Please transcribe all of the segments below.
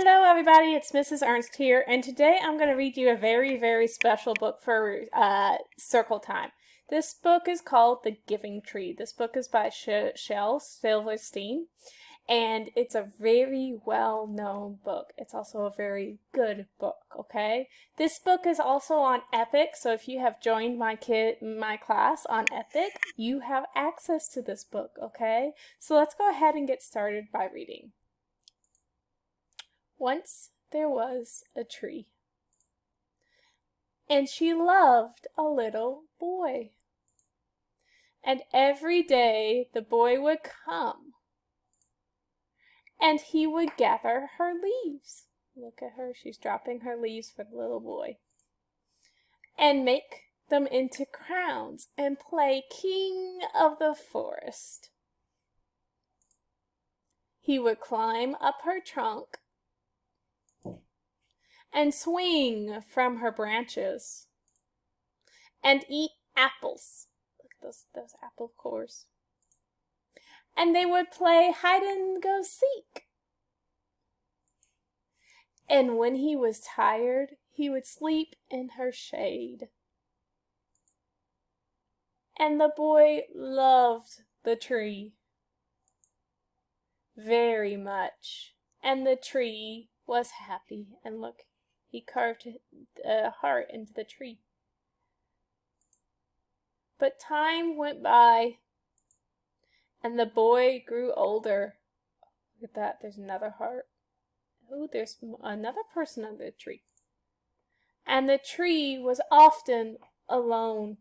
Hello everybody, it's Mrs. Ernst here, and today I'm going to read you a very, very special book for circle time. This book is called The Giving Tree. This book is by Shel, Silverstein, and it's a very well-known book. It's also a very good book, okay? This book is also on Epic, so if you have joined my class on Epic, you have access to this book, okay? So let's go ahead and get started by reading. Once there was a tree, and she loved a little boy. And every day the boy would come, and he would gather her leaves. Look at her, she's dropping her leaves for the little boy. And make them into crowns and play king of the forest. He would climb up her trunk and swing from her branches, and eat apples. Look at those apple cores. And they would play hide and go seek. And when he was tired, he would sleep in her shade. And the boy loved the tree very much, and the tree was happy. And look, he carved a heart into the tree. But time went by, and the boy grew older. Look at that, there's another heart. Oh, there's another person under the tree. And the tree was often alone.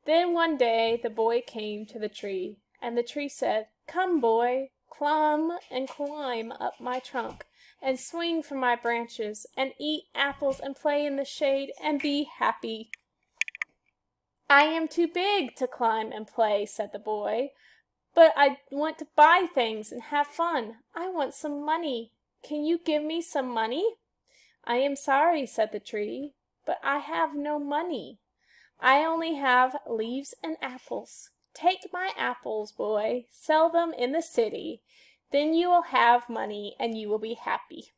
Then one day the boy came to the tree, and the tree said, "Come, boy, climb up my trunk, and swing from my branches, and eat apples, and play in the shade, and be happy." "I am too big to climb and play," said the boy, "but I want to buy things and have fun. I want some money. Can you give me some money?" "I am sorry," said the tree, "but I have no money. I only have leaves and apples. Take my apples, boy, sell them in the city. Then you will have money and you will be happy."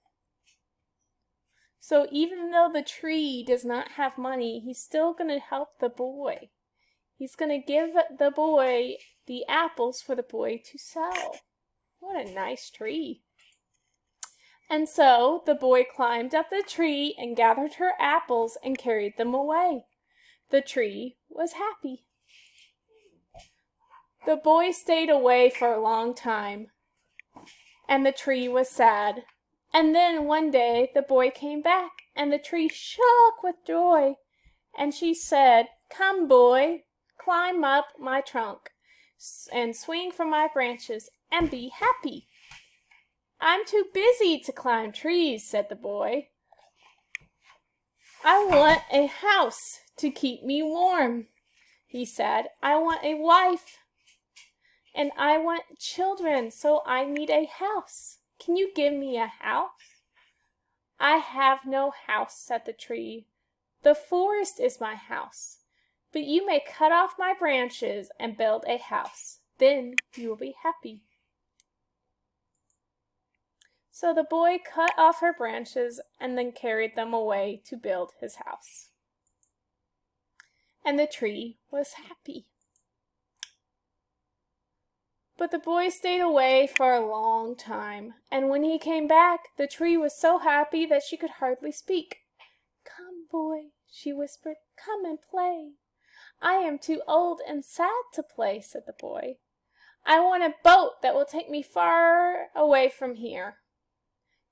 So even though the tree does not have money, he's still going to help the boy. He's going to give the boy the apples for the boy to sell. What a nice tree. And so the boy climbed up the tree and gathered her apples and carried them away. The tree was happy. The boy stayed away for a long time, and the tree was sad. And then one day the boy came back, and the tree shook with joy. And she said, "Come, boy, climb up my trunk, and swing from my branches, and be happy." "I'm too busy to climb trees," said the boy. "I want a house to keep me warm," he said. "I want a wife, and I want children, so I need a house. Can you give me a house?" "I have no house," said the tree. "The forest is my house, but you may cut off my branches and build a house. Then you will be happy." So the boy cut off her branches and then carried them away to build his house. And the tree was happy. But the boy stayed away for a long time, and when he came back, the tree was so happy that she could hardly speak. "Come, boy," she whispered, "come and play." "I am too old and sad to play," said the boy. "I want a boat that will take me far away from here.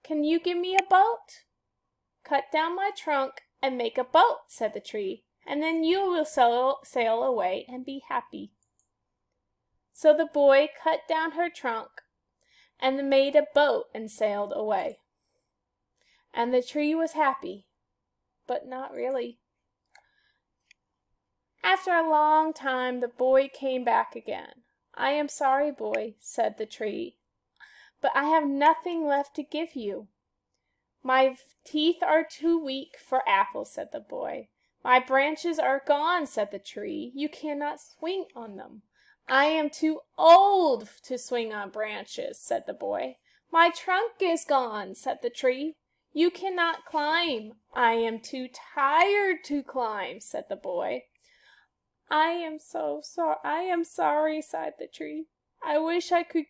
Can you give me a boat?" "Cut down my trunk and make a boat," said the tree, "and then you will sail away and be happy." So the boy cut down her trunk and made a boat and sailed away. And the tree was happy, but not really. After a long time, the boy came back again. "I am sorry, boy," said the tree, "but I have nothing left to give you." "My teeth are too weak for apples," said the boy. "My branches are gone," said the tree. "You cannot swing on them." "I am too old to swing on branches," said the boy. My trunk is gone, said the tree. You cannot climb. I am too tired to climb, said the boy. I am sorry, sighed the tree. I wish I could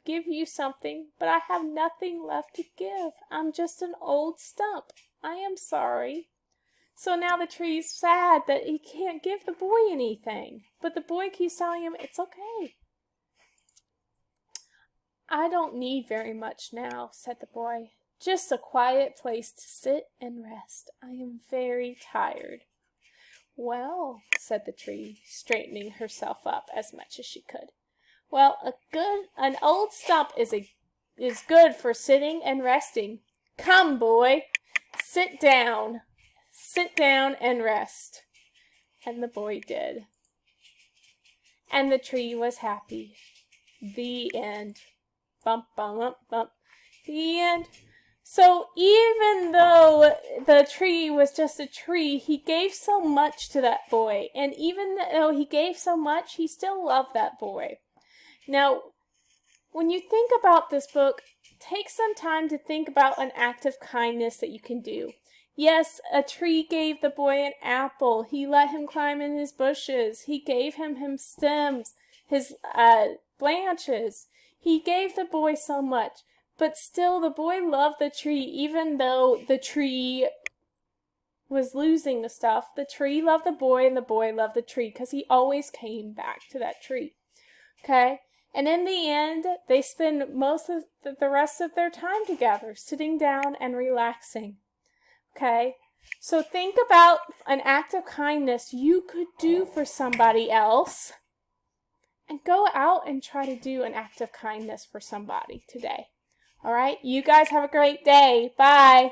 give you something, but I have nothing left to give. I'm just an old stump. I am sorry. So now the tree's sad that he can't give the boy anything. But the boy keeps telling him, it's okay. I don't need very much now, said the boy. Just a quiet place to sit and rest. I am very tired. Well, said the tree, straightening herself up as much as she could. Well, an old stump is good for sitting and resting. Come, boy, sit down. Sit down and rest. And the boy did. And the tree was happy. The end. Bump, bump, bump, bump. The end. So even though the tree was just a tree, he gave so much to that boy. And even though he gave so much, he still loved that boy. Now, when you think about this book, take some time to think about an act of kindness that you can do. Yes, a tree gave the boy an apple. He let him climb in his bushes. He gave him stems, his branches. He gave the boy so much. But still, the boy loved the tree, even though the tree was losing the stuff. The tree loved the boy, and the boy loved the tree, because he always came back to that tree. Okay? And in the end, they spend most of the rest of their time together, sitting down and relaxing. Okay? So think about an act of kindness you could do for somebody else, and go out and try to do an act of kindness for somebody today. All right? You guys have a great day. Bye.